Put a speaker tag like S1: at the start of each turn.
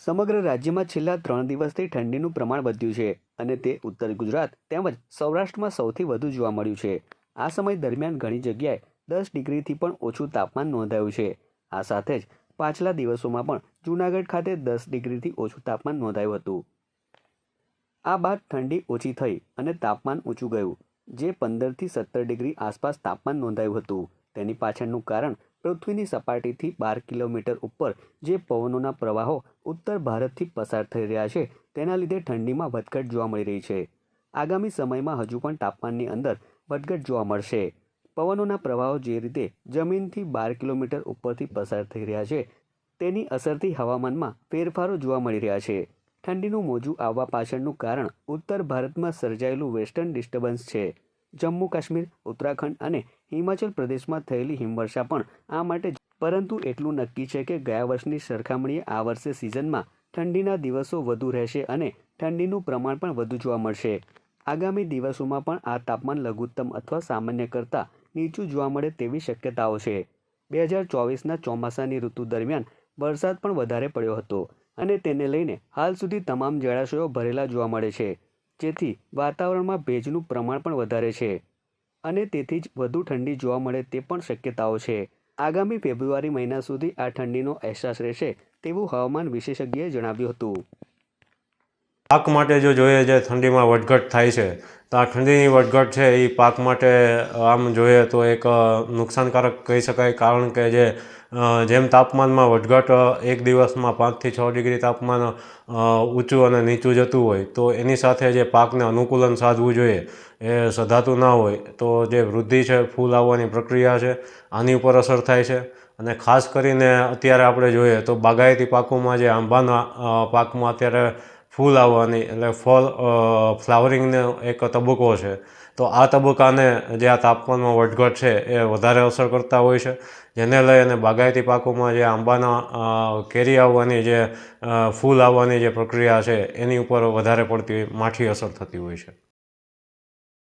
S1: સમગ્ર રાજ્યમાં છેલ્લા 3 દિવસથી ઠંડીનું પ્રમાણ વધ્યું છે અને તે ઉત્તર ગુજરાત તેમજ સૌરાષ્ટ્રમાં સૌથી વધુ જોવા મળ્યું છે। આ સમય દરમિયાન ઘણી જગ્યાએ 10 ડિગ્રીથી પણ ઓછું તાપમાન નોંધાયું છે। આ સાથે જ પાછલા દિવસોમાં પણ જૂનાગઢ ખાતે 10 ડિગ્રીથી ઓછું તાપમાન નોંધાયું હતું। આ બાદ ઠંડી ઓછી થઈ અને તાપમાન ઊંચું ગયું, જે 15થી 17 ડિગ્રી આસપાસ તાપમાન નોંધાયું હતું। તેની પાછળનું કારણ પૃથ્વીની સપાટીથી 12 કિલોમીટર ઉપર જે પવનોના પ્રવાહો ઉત્તર ભારતથી પસાર થઈ રહ્યા છે, તેના લીધે ઠંડીમાં વધઘટ જોવા મળી રહી છે। આગામી સમયમાં હજુ પણ તાપમાનની અંદર વધઘટ જોવા મળશે। પવનોના પ્રવાહો જે રીતે જમીનથી 12 કિલોમીટર ઉપરથી પસાર થઈ રહ્યા છે, તેની અસરથી હવામાનમાં ફેરફારો જોવા મળી રહ્યા છે। ઠંડીનું મોજું આવવા પાછળનું કારણ ઉત્તર ભારતમાં સર્જાયેલું વેસ્ટર્ન ડિસ્ટર્બન્સ છે। જમ્મુ કાશ્મીર, ઉત્તરાખંડ અને હિમાચલ પ્રદેશમાં થયેલી હિમવર્ષા પણ આ માટે, પરંતુ એટલું નક્કી છે કે ગયા વર્ષની સરખામણીએ આ વર્ષે સિઝનમાં ઠંડીના દિવસો વધુ રહેશે અને ઠંડીનું પ્રમાણ પણ વધુ જોવા મળશે। આગામી દિવસોમાં પણ આ તાપમાન લઘુત્તમ અથવા સામાન્ય કરતાં નીચું જોવા મળે તેવી શક્યતાઓ છે। 2024ના ચોમાસાની ઋતુ દરમિયાન વરસાદ પણ વધારે પડ્યો હતો અને તેને લઈને હાલ સુધી તમામ જળાશયો ભરેલા જોવા મળે છે, જેથી વાતાવરણમાં ભેજનું પ્રમાણ પણ વધારે છે અને તેથી જ વધુ ઠંડી જોવા મળે તે પણ શક્યતાઓ છે। આગામી ફેબ્રુઆરી મહિના સુધી આ ઠંડીનો અહેસાસ રહેશે તેવું હવામાન વિશેષજ્ઞએ જણાવ્યું હતું।
S2: પાક માટે જો જોઈએ જે ઠંડીમાં વધઘટ થાય છે, તો આ ઠંડીની વધઘટ છે એ પાક માટે આમ જોઈએ તો એક નુકસાનકારક કહી શકાય, કારણ કે જેમ તાપમાનમાં વધઘટ એક દિવસમાં 5થી 6 ડિગ્રી તાપમાન ઊંચું અને નીચું જતું હોય, તો એની સાથે જે પાકને અનુકૂલન સાધવું જોઈએ એ સધાતું ના હોય, તો જે વૃદ્ધિ છે, ફૂલ આવવાની પ્રક્રિયા છે, આની ઉપર અસર થાય છે। અને ખાસ કરીને અત્યારે આપણે જોઈએ તો બાગાયતી પાકોમાં જે આંબાના પાકમાં અત્યારે ફૂલ આવવાની એટલે ફ્લાવરિંગનો એક તબક્કો છે, તો આ તબક્કાને જે આ તાપમાનમાં વધઘટ છે એ વધારે અસર કરતા હોય છે, જેને લઈ અને બાગાયતી પાકોમાં જે આંબાના કેરી આવવાની, જે ફૂલ આવવાની જે પ્રક્રિયા છે, એની ઉપર વધારે પડતી માઠી અસર થતી હોય છે।